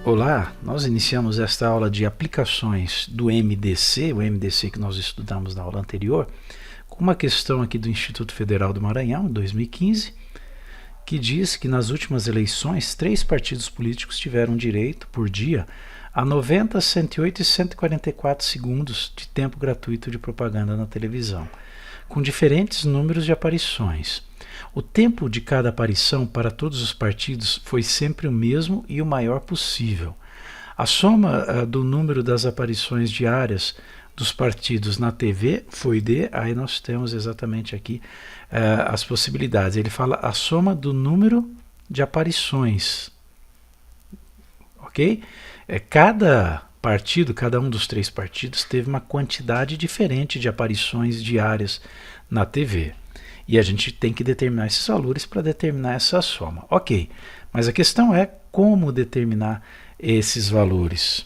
Olá, nós iniciamos esta aula de aplicações do MDC, o MDC que nós estudamos na aula anterior, com uma questão aqui do Instituto Federal do Maranhão, 2015, que diz que nas últimas eleições, 3 partidos políticos tiveram direito, por dia, a 90, 108 e 144 segundos de tempo gratuito de propaganda na televisão, com diferentes números de aparições. O tempo de cada aparição para todos os partidos foi sempre o mesmo e o maior possível. A soma do número das aparições diárias dos partidos na TV foi de... Aí nós temos exatamente aqui as possibilidades. Ele fala a soma do número de aparições. Ok? Cada partido, cada um dos 3 partidos, teve uma quantidade diferente de aparições diárias na TV. E a gente tem que determinar esses valores para determinar essa soma. Ok, mas a questão é como determinar esses valores.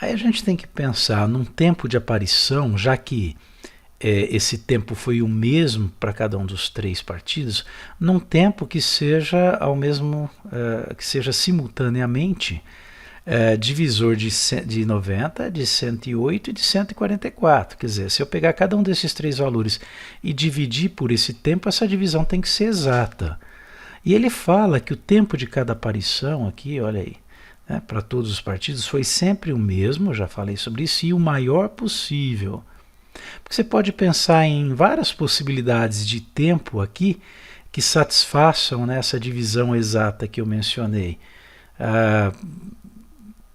Aí a gente tem que pensar num tempo de aparição, já que esse tempo foi o mesmo para cada um dos 3 partidos, num tempo que seja ao mesmo, que seja simultaneamente divisor de 90, de 108 e de 144. Quer dizer, se eu pegar cada um desses 3 valores e dividir por esse tempo, essa divisão tem que ser exata. E ele fala que o tempo de cada aparição aqui, olha aí, para todos os partidos foi sempre o mesmo, já falei sobre isso, e o maior possível. Porque você pode pensar em várias possibilidades de tempo aqui que satisfaçam essa divisão exata que eu mencionei.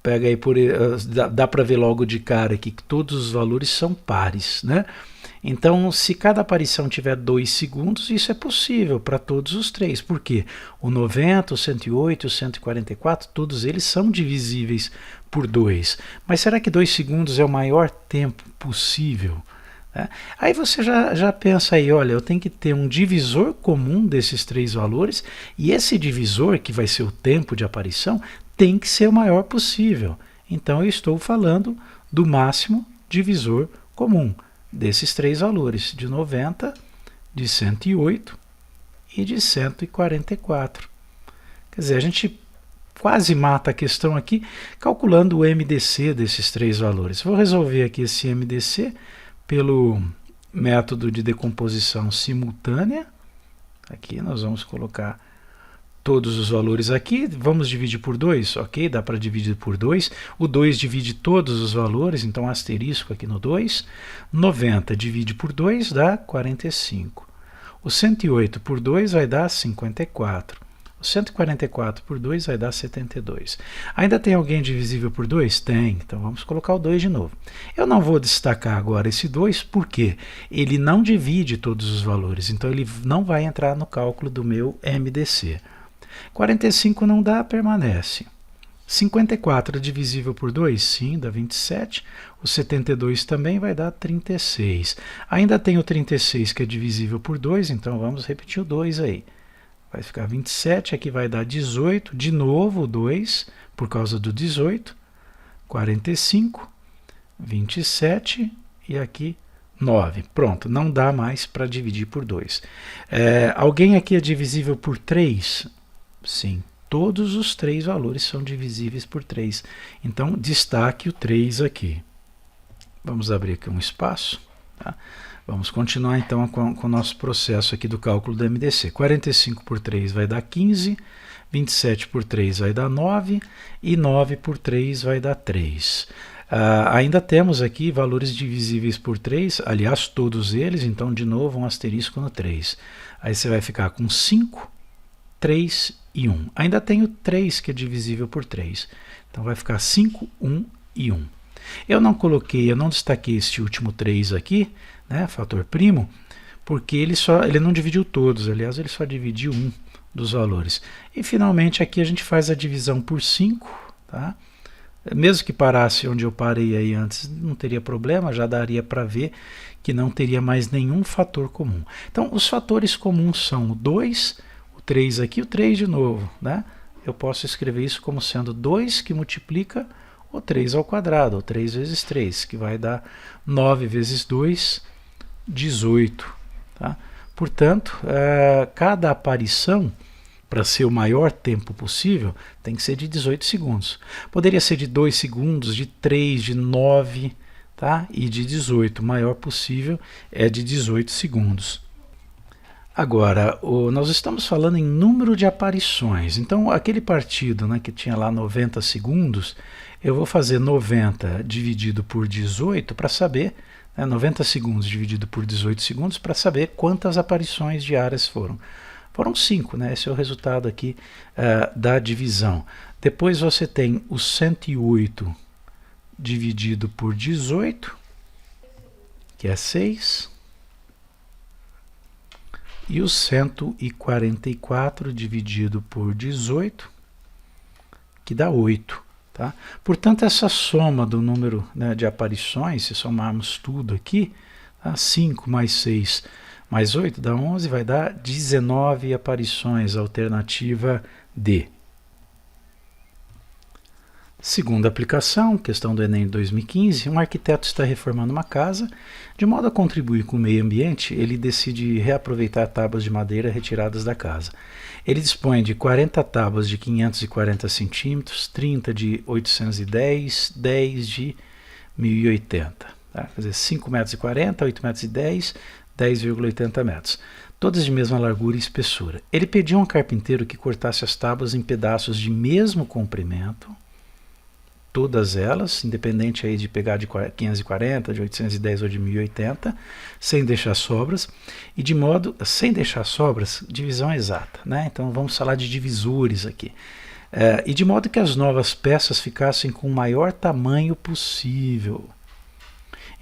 Pega aí dá para ver logo de cara aqui que todos os valores são pares, né? Então, se cada aparição tiver 2 segundos, isso é possível para todos os 3. Por quê? O 90, o 108 e o 144, todos eles são divisíveis por 2. Mas será que 2 segundos é o maior tempo possível? Aí você já pensa aí, olha, eu tenho que ter um divisor comum desses 3 valores, e esse divisor, que vai ser o tempo de aparição, tem que ser o maior possível. Então eu estou falando do máximo divisor comum desses 3 valores, de 90, de 108 e de 144. Quer dizer, a gente quase mata a questão aqui calculando o MDC desses 3 valores. Vou resolver aqui esse MDC pelo método de decomposição simultânea. Aqui nós vamos colocar todos os valores aqui, vamos dividir por 2, ok? Dá para dividir por 2. O 2 divide todos os valores, então asterisco aqui no 2. 90 divide por 2 dá 45. O 108 por 2 vai dar 54. O 144 por 2 vai dar 72. Ainda tem alguém divisível por 2? Tem, então vamos colocar o 2 de novo. Eu não vou destacar agora esse 2, porque ele não divide todos os valores, então ele não vai entrar no cálculo do meu MDC. 45 não dá, permanece. 54 é divisível por 2? Sim, dá 27. O 72 também vai dar 36. Ainda tem o 36 que é divisível por 2, então vamos repetir o 2 aí. Vai ficar 27, aqui vai dar 18, de novo o 2, por causa do 18. 45, 27 e aqui 9. Pronto, não dá mais para dividir por 2. Alguém aqui é divisível por 3? Sim, todos os 3 valores são divisíveis por 3. Então, destaque o 3 aqui. Vamos abrir aqui um espaço. Tá? Vamos continuar então com o nosso processo aqui do cálculo do MDC. 45 por 3 vai dar 15, 27 por 3 vai dar 9 e 9 por 3 vai dar 3. Ainda temos aqui valores divisíveis por 3, aliás, todos eles, então de novo um asterisco no 3. Aí você vai ficar com 5, 3 e 1. Ainda tem o 3 que é divisível por 3. Então vai ficar 5, 1 e 1. Eu não destaquei este último 3 aqui, fator primo, porque ele não dividiu todos, aliás, ele só dividiu um dos valores. E finalmente aqui a gente faz a divisão por 5, tá? Mesmo que parasse onde eu parei aí antes, não teria problema, já daria para ver que não teria mais nenhum fator comum. Então, os fatores comuns são o 2, o 3 aqui e o 3 de novo, Eu posso escrever isso como sendo 2 que multiplica o 3 ao quadrado, ou 3 vezes 3, que vai dar 9 vezes 2, 18. Tá? Portanto, cada aparição para ser o maior tempo possível, tem que ser de 18 segundos. Poderia ser de 2 segundos, de 3, de 9, tá? E de 18. O maior possível é de 18 segundos. Agora, nós estamos falando em número de aparições. Então, aquele partido, né, que tinha lá 90 segundos, eu vou fazer 90 dividido por 18 para saber, 90 segundos dividido por 18 segundos para saber quantas aparições diárias foram. Foram 5, né? Esse é o resultado aqui da divisão. Depois você tem o 108 dividido por 18, que é 6. E o 144 dividido por 18, que dá 8. Tá? Portanto, essa soma do número, né, de aparições, se somarmos tudo aqui, tá? 5 mais 6 mais 8 dá 11, vai dar 19 aparições, alternativa D. Segunda aplicação, questão do Enem 2015, um arquiteto está reformando uma casa. De modo a contribuir com o meio ambiente, ele decide reaproveitar tábuas de madeira retiradas da casa. Ele dispõe de 40 tábuas de 540 centímetros, 30 de 810, 10 de 1080. Tá? Quer dizer, 5,40 metros, 8,10 metros, 10,80 metros. Todas de mesma largura e espessura. Ele pediu a um carpinteiro que cortasse as tábuas em pedaços de mesmo comprimento, todas elas, independente aí de pegar de 540, de 810 ou de 1080, sem deixar sobras, e de modo, sem deixar sobras, divisão exata, né? Então vamos falar de divisores aqui. E de modo que as novas peças ficassem com o maior tamanho possível.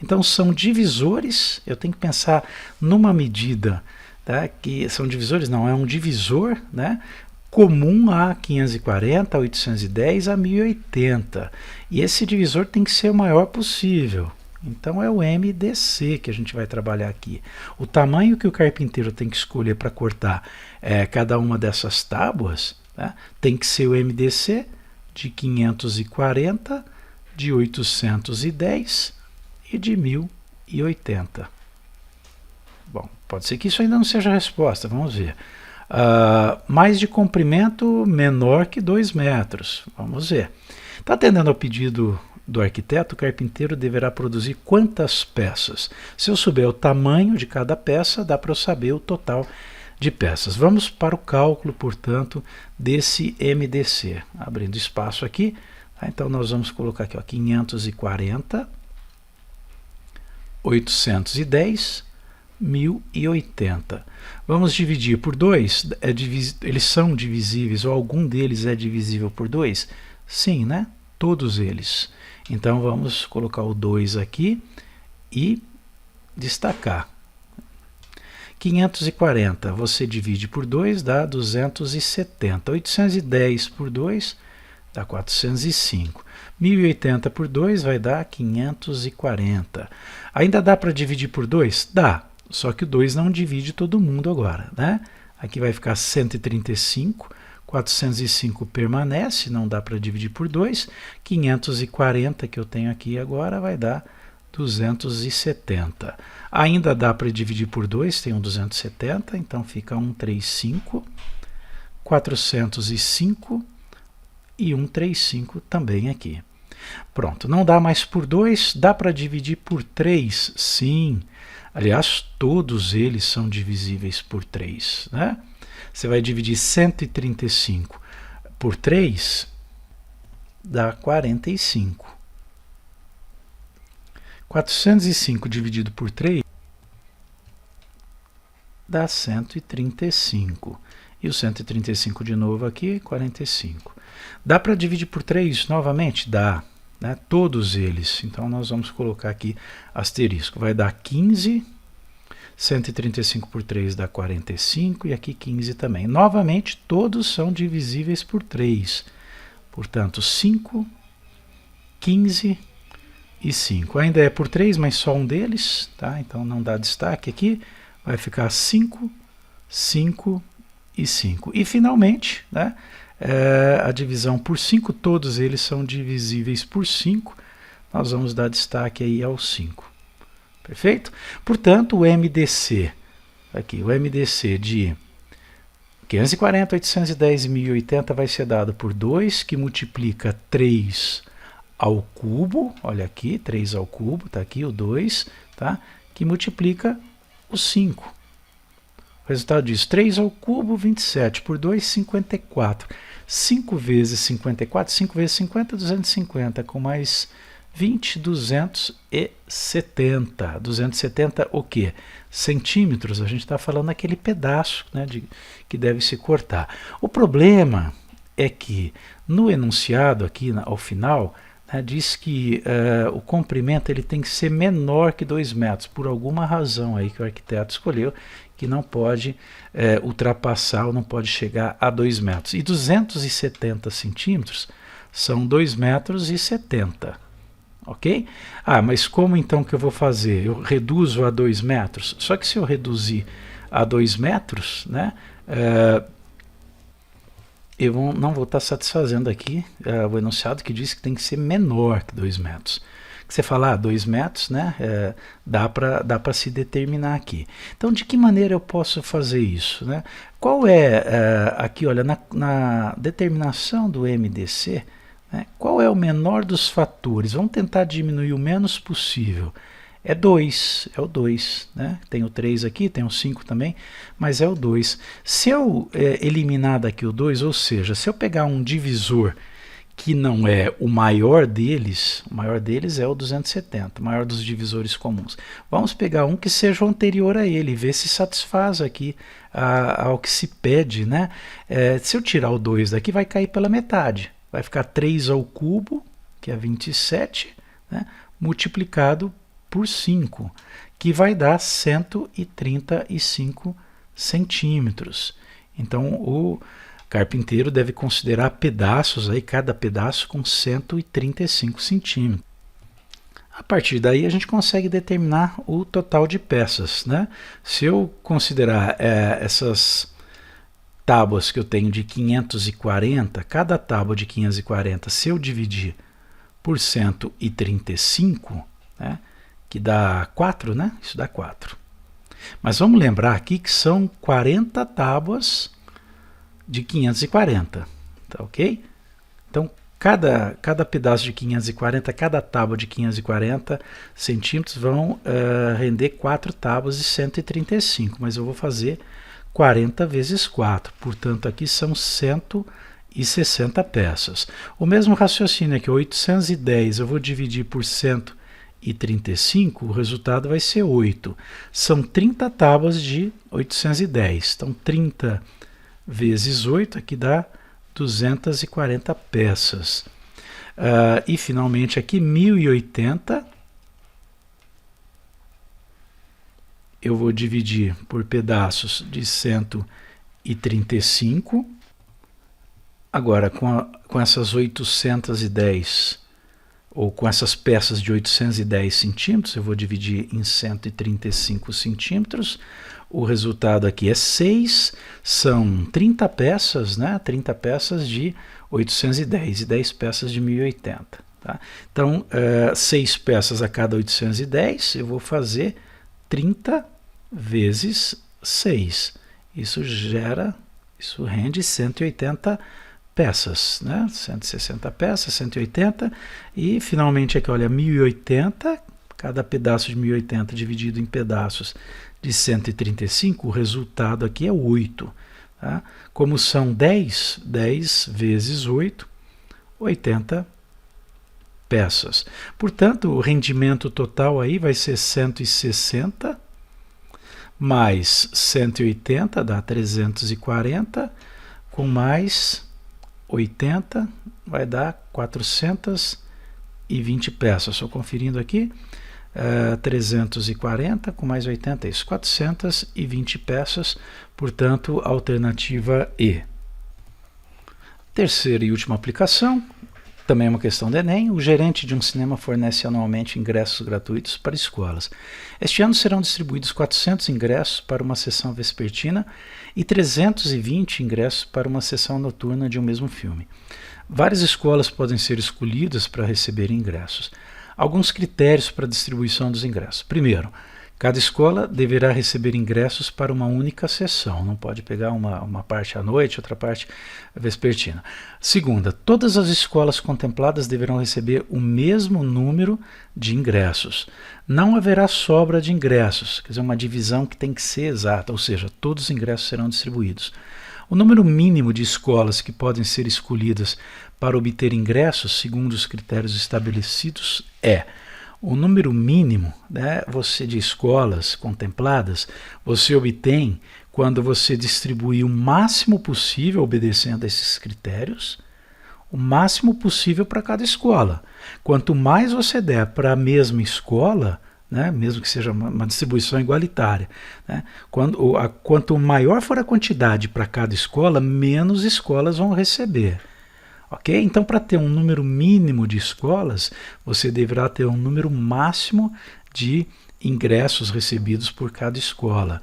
Então são divisores, eu tenho que pensar numa medida, tá? Que são divisores, não, é um divisor, né? Comum a 540, a 810, a 1080. E esse divisor tem que ser o maior possível. Então é o MDC que a gente vai trabalhar aqui. O tamanho que o carpinteiro tem que escolher para cortar cada uma dessas tábuas, tá? Tem que ser o MDC de 540, de 810 e de 1080. Bom, pode ser que isso ainda não seja a resposta, vamos ver. Mais de comprimento menor que 2 metros. Vamos ver. Está atendendo ao pedido do arquiteto, o carpinteiro deverá produzir quantas peças? Se eu souber o tamanho de cada peça, dá para eu saber o total de peças. Vamos para o cálculo, portanto, desse MDC. Abrindo espaço aqui, tá? Então nós vamos colocar aqui, ó, 540, 810, 1080. Vamos dividir por 2, eles são divisíveis, ou algum deles é divisível por 2? Sim, né? Todos eles. Então vamos colocar o 2 aqui e destacar. 540 você divide por 2, dá 270. 810 por 2 dá 405. 1080 por 2 vai dar 540. Ainda dá para dividir por 2? Dá. Só que o 2 não divide todo mundo agora, né? Aqui vai ficar 135, 405 permanece, não dá para dividir por 2. 540 que eu tenho aqui agora vai dar 270. Ainda dá para dividir por 2, tem um 270, então fica 135, 405 e 135 também aqui. Pronto, não dá mais por 2, dá para dividir por 3? Sim. Aliás, todos eles são divisíveis por 3, né? Você vai dividir 135 por 3, dá 45. 405 dividido por 3 dá 135. E o 135 de novo aqui, 45. Dá para dividir por 3 novamente? Dá. Né? Todos eles. Então nós vamos colocar aqui asterisco. Vai dar 15. 135 por 3 dá 45. E aqui 15 também. Novamente, todos são divisíveis por 3. Portanto, 5, 15 e 5. Ainda é por 3, mas só um deles. Tá? Então não dá destaque aqui. Vai ficar 5, 5 e 5. E finalmente, né, a divisão por 5, todos eles são divisíveis por 5. Nós vamos dar destaque aí ao 5. Perfeito? Portanto, o MDC, aqui, o MDC de 540, 810 e 1080 vai ser dado por 2, que multiplica 3 ao cubo, olha aqui, 3 ao cubo, está aqui o 2, tá? Que multiplica o 5. O resultado disso, 3 ao cubo, 27, por 2, 54. 5 vezes 54, 5 vezes 50, 250, com mais 20, 270. 270 o quê? Centímetros, a gente está falando aquele pedaço, né, que deve se cortar. O problema é que no enunciado aqui ao final, né, diz que o comprimento ele tem que ser menor que 2 metros, por alguma razão aí que o arquiteto escolheu, que não pode ultrapassar ou não pode chegar a 2 metros. E 270 centímetros são 2 metros e 70. Ok? Ah, mas como então que eu vou fazer? Eu reduzo a 2 metros? Só que se eu reduzir a 2 metros, né, eu não vou estar satisfazendo aqui o enunciado que diz que tem que ser menor que 2 metros. Que você fala, 2 metros, né, dá para se determinar aqui. Então, de que maneira eu posso fazer isso? Né? Qual aqui, olha, na determinação do MDC, né, qual é o menor dos fatores? Vamos tentar diminuir o menos possível. É 2, é o 2, né? Tem o 3 aqui, tem o 5 também, mas é o 2. Se eu eliminar daqui o 2, ou seja, se eu pegar um divisor que não é o maior deles é o 270, o maior dos divisores comuns. Vamos pegar um que seja o anterior a ele, ver se satisfaz aqui ao que se pede, né? Se eu tirar o 2 daqui, vai cair pela metade. Vai ficar 3 ao cubo, que é 27, né, multiplicado por 5, que vai dar 135 centímetros. Então, o carpinteiro deve considerar pedaços, aí, cada pedaço com 135 centímetros. A partir daí, a gente consegue determinar o total de peças. Né? Se eu considerar essas tábuas que eu tenho de 540, cada tábua de 540, se eu dividir por 135, né, que dá 4, né? Isso dá 4. Mas vamos lembrar aqui que são 40 tábuas de 540, tá ok? Então, cada pedaço de 540, cada tábua de 540 centímetros vão render 4 tábuas de 135, mas eu vou fazer 40 vezes 4, portanto aqui são 160 peças. O mesmo raciocínio aqui, 810, eu vou dividir por 135, o resultado vai ser 8. São 30 tábuas de 810, então 30 vezes 8, aqui dá 240 peças. E finalmente aqui 1080, eu vou dividir por pedaços de 135. Agora, com essas 810, ou com essas peças de 810 centímetros, eu vou dividir em 135 centímetros. O resultado aqui é 6, são 30 peças, né? 30 peças de 810 e 10 peças de 1080. Tá? Então, 6 peças a cada 810, eu vou fazer 30 vezes 6. Isso rende 180 peças, né? 160 peças, 180. E finalmente aqui, olha, 1080, cada pedaço de 1080 dividido em pedaços de 135, o resultado aqui é 8. Tá? Como são 10 vezes 8, 80 peças. Portanto, o rendimento total aí vai ser 160 mais 180 dá 340, com mais 80 vai dar 420 peças. Estou conferindo aqui. 340 com mais 80, isso, 420 peças, portanto, alternativa E. Terceira e última aplicação, também é uma questão do Enem. O gerente de um cinema fornece anualmente ingressos gratuitos para escolas. Este ano serão distribuídos 400 ingressos para uma sessão vespertina e 320 ingressos para uma sessão noturna de um mesmo filme. Várias escolas podem ser escolhidas para receber ingressos. Alguns critérios para a distribuição dos ingressos. Primeiro, Cada escola deverá receber ingressos para uma única sessão, não pode pegar uma parte à noite, outra parte vespertina. Segunda, todas as escolas contempladas deverão receber o mesmo número de ingressos. Não haverá sobra de ingressos, quer dizer, uma divisão que tem que ser exata, ou seja, todos os ingressos serão distribuídos. O número mínimo de escolas que podem ser escolhidas para obter ingressos, segundo os critérios estabelecidos, é o número mínimo, né, de escolas contempladas, você obtém quando você distribui o máximo possível, obedecendo a esses critérios, o máximo possível para cada escola. Quanto mais você der para a mesma escola, né, mesmo que seja uma distribuição igualitária, né, quanto maior for a quantidade para cada escola, menos escolas vão receber. Ok? Então, para ter um número mínimo de escolas, você deverá ter um número máximo de ingressos recebidos por cada escola.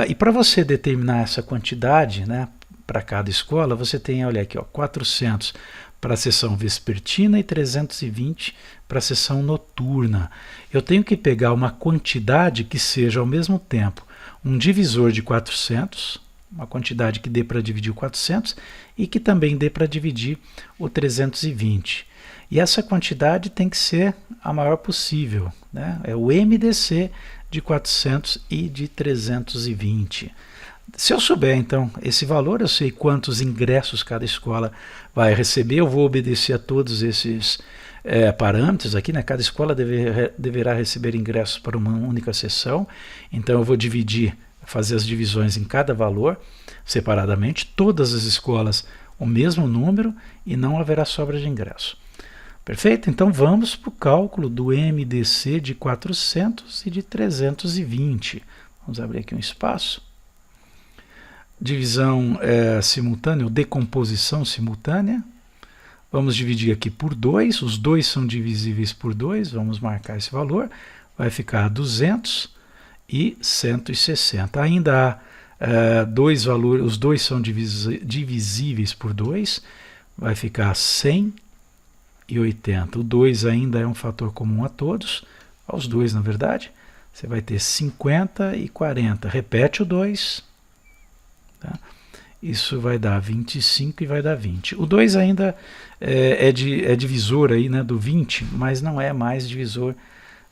E para você determinar essa quantidade, né, para cada escola, você tem, olha aqui, ó, 400 para a sessão vespertina e 320 para a sessão noturna. Eu tenho que pegar uma quantidade que seja, ao mesmo tempo, um divisor de 400, uma quantidade que dê para dividir o 400 e que também dê para dividir o 320. E essa quantidade tem que ser a maior possível, né? É o MDC de 400 e de 320. Se eu souber, então, esse valor, eu sei quantos ingressos cada escola vai receber, eu vou obedecer a todos esses parâmetros aqui, né? Cada escola deverá receber ingressos para uma única sessão, então eu vou fazer as divisões em cada valor separadamente, todas as escolas o mesmo número e não haverá sobra de ingresso. Perfeito? Então vamos para o cálculo do MDC de 400 e de 320. Vamos abrir aqui um espaço. Divisão simultânea, ou decomposição simultânea. Vamos dividir aqui por 2, os dois são divisíveis por 2, vamos marcar esse valor, vai ficar 200 e 160. Ainda há dois valores, os dois são divisíveis por 2, vai ficar 180. O 2 ainda é um fator comum a todos, aos dois na verdade. Você vai ter 50 e 40. Repete o 2. Tá? Isso vai dar 25 e vai dar 20. O 2 ainda é divisor aí, né, do 20, mas não é mais divisor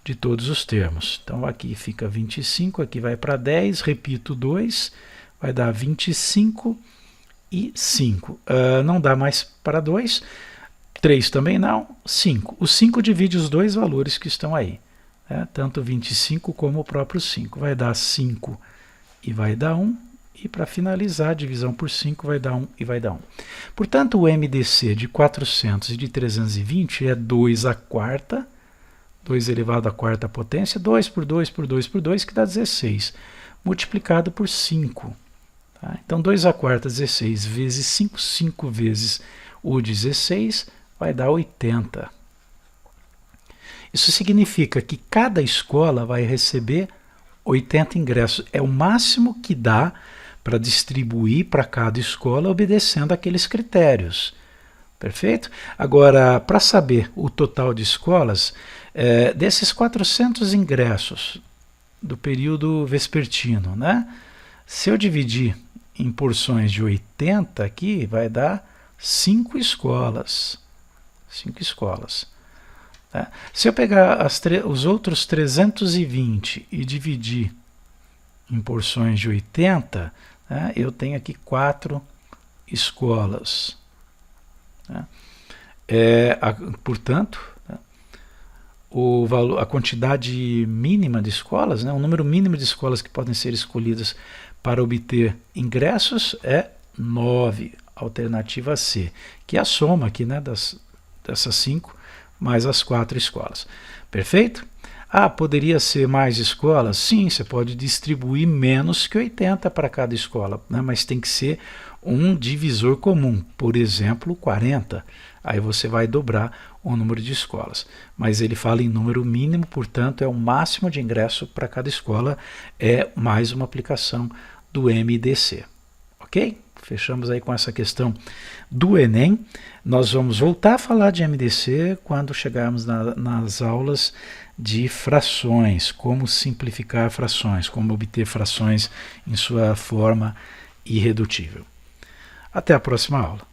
de todos os termos. Então aqui fica 25, aqui vai para 10, repito 2, vai dar 25 e 5. Não dá mais para 2, 3 também não, 5. O 5 divide os dois valores que estão aí, né? Tanto 25 como o próprio 5. Vai dar 5 e vai dar 1. E para finalizar, a divisão por 5 vai dar 1 e vai dar 1. Portanto, o MDC de 400 e de 320 é 2 à quarta, 2 elevado à quarta potência, 2 por 2 por 2 por 2, que dá 16, multiplicado por 5. Tá? Então, 2 à quarta, 16 vezes 5, 5 vezes o 16, vai dar 80. Isso significa que cada escola vai receber 80 ingressos. É o máximo que dá para distribuir para cada escola, obedecendo aqueles critérios. Perfeito? Agora, para saber o total de escolas, desses 400 ingressos do período vespertino, né? Se eu dividir em porções de 80 aqui, vai dar 5 escolas. 5 escolas. Tá? Se eu pegar os outros 320 e dividir em porções de 80, né, eu tenho aqui 4 escolas. Tá? Portanto, tá, a quantidade mínima de escolas, né, o número mínimo de escolas que podem ser escolhidas para obter ingressos é 9, alternativa C, que é a soma aqui, né, dessas 5 mais as 4 escolas. Perfeito? Poderia ser mais escolas? Sim, você pode distribuir menos que 80 para cada escola, né? Mas tem que ser um divisor comum, por exemplo, 40. Aí você vai dobrar o número de escolas. Mas ele fala em número mínimo, portanto, é o máximo de ingresso para cada escola, é mais uma aplicação do MDC. Ok? Fechamos aí com essa questão do Enem. Nós vamos voltar a falar de MDC quando chegarmos nas aulas de frações, como simplificar frações, como obter frações em sua forma irredutível. Até a próxima aula.